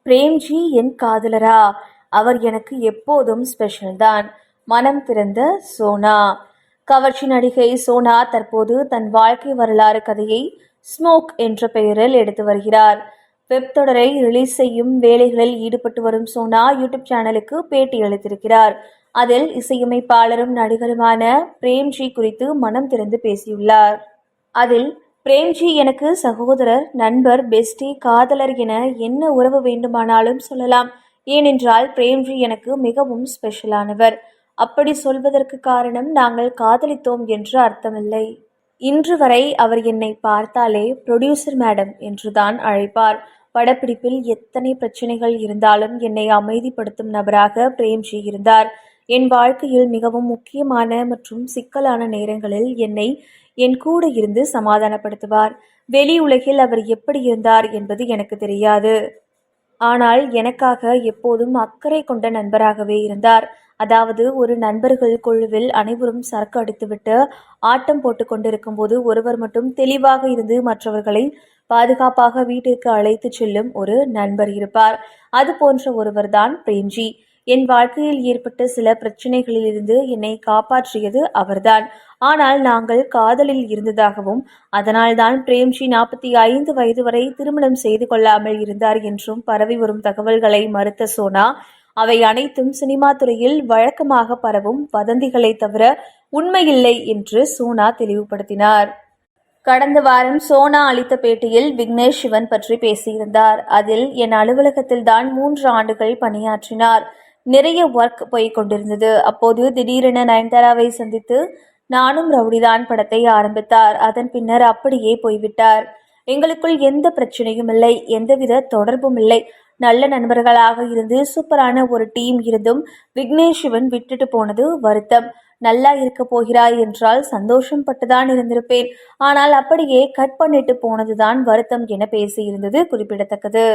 பிரேம்ஜி என் காதலரா? அவர் எனக்கு எப்போதும் ஸ்பெஷல் தான். மனம் திறந்த சோனா. கவர்ச்சி நடிகை சோனா தற்போது தன் வாழ்க்கை வரலாறு கதையை ஸ்மோக் என்ற பெயரில் எடுத்து வருகிறார். வெப் தொடரை ரிலீஸ் செய்யும் வேலைகளில் ஈடுபட்டு வரும் சோனா யூடியூப் சேனலுக்கு பேட்டி அளித்திருக்கிறார். அதில் இசையமைப்பாளரும் நடிகருமான பிரேம்ஜி குறித்து மனம் திறந்து பேசியுள்ளார். அதில் பிரேம்ஜி எனக்கு சகோதரர், நண்பர், பெஸ்டி, காதலர் என என்ன உறவு வேண்டுமானாலும் சொல்லலாம். ஏனென்றால் பிரேம்ஜி எனக்கு மிகவும் ஸ்பெஷலானவர். அப்படி சொல்வதற்கு காரணம் நாங்கள் காதலித்தோம் என்று அர்த்தமில்லை. இன்று வரை அவர் என்னை பார்த்தாலே புரொடியூசர் மேடம் என்றுதான் அழைப்பார். படப்பிடிப்பில் எத்தனை பிரச்சனைகள் இருந்தாலும் என்னை அமைதிப்படுத்தும் நபராக பிரேம்ஜி இருந்தார். என் வாழ்க்கையில் மிகவும் முக்கியமான மற்றும் சிக்கலான நேரங்களில் என்னை என் கூட இருந்து சமாதானப்படுத்துவார். வெளி உலகில் அவர் எப்படி இருந்தார் என்பது எனக்கு தெரியாது. ஆனால் எனக்காக எப்போதும் அக்கறை கொண்ட நண்பராகவே இருந்தார். அதாவது ஒரு நண்பர்கள் குழுவில் அனைவரும் சரக்கு அடித்துவிட்டு ஆட்டம் போட்டு கொண்டிருக்கும் போது ஒருவர் மட்டும் தெளிவாக இருந்து மற்றவர்களை பாதுகாப்பாக வீட்டிற்கு அழைத்து செல்லும் ஒரு நண்பர் இருப்பார். அது போன்ற ஒருவர்தான் பிரேம்ஜி. என் வாழ்க்கையில் ஏற்பட்ட சில பிரச்சனைகளிலிருந்து என்னை காப்பாற்றியது அவர்தான். ஆனால் நாங்கள் காதலில் இருந்ததாகவும் அதனால்தான் பிரேம்ஜி 45 வயது வரை திருமணம் செய்து கொள்ளாமல் இருந்தார் என்றும் பரவி வரும் தகவல்களை மறுத்த சோனா, அவை அனைத்தும் சினிமா துறையில் வழக்கமாக பரவும் வதந்திகளை தவிர உண்மையில்லை என்று சோனா தெளிவுபடுத்தினார். கடந்த வாரம் சோனா அளித்த பேட்டியில் விக்னேஷ் சிவன் பற்றி பேசியிருந்தார். அதில் என் அலுவலகத்தில் தான் 3 ஆண்டுகள் பணியாற்றினார். நிறைய ஒர்க் போய் கொண்டிருந்தது. அப்போது திடீரென நயன்தாராவை சந்தித்து நானும் ரவுடிதான் படத்தை ஆரம்பித்தார். அதன் பின்னர் அப்படியே போய்விட்டார். எங்களுக்குள் எந்த பிரச்சனையும் இல்லை, எந்தவித தொடர்பும் இல்லை. நல்ல நண்பர்களாக இருந்து சூப்பரான ஒரு டீம் இருந்தும் விக்னேஷ் சிவன் விட்டுட்டு போனது வருத்தம். நல்லா இருக்க போகிறாய் என்றால் சந்தோஷம் பட்டுதான் இருந்திருப்பேன். ஆனால் அப்படியே கட் பண்ணிட்டு போனதுதான் வருத்தம் என பேசியிருந்தது குறிப்பிடத்தக்கது.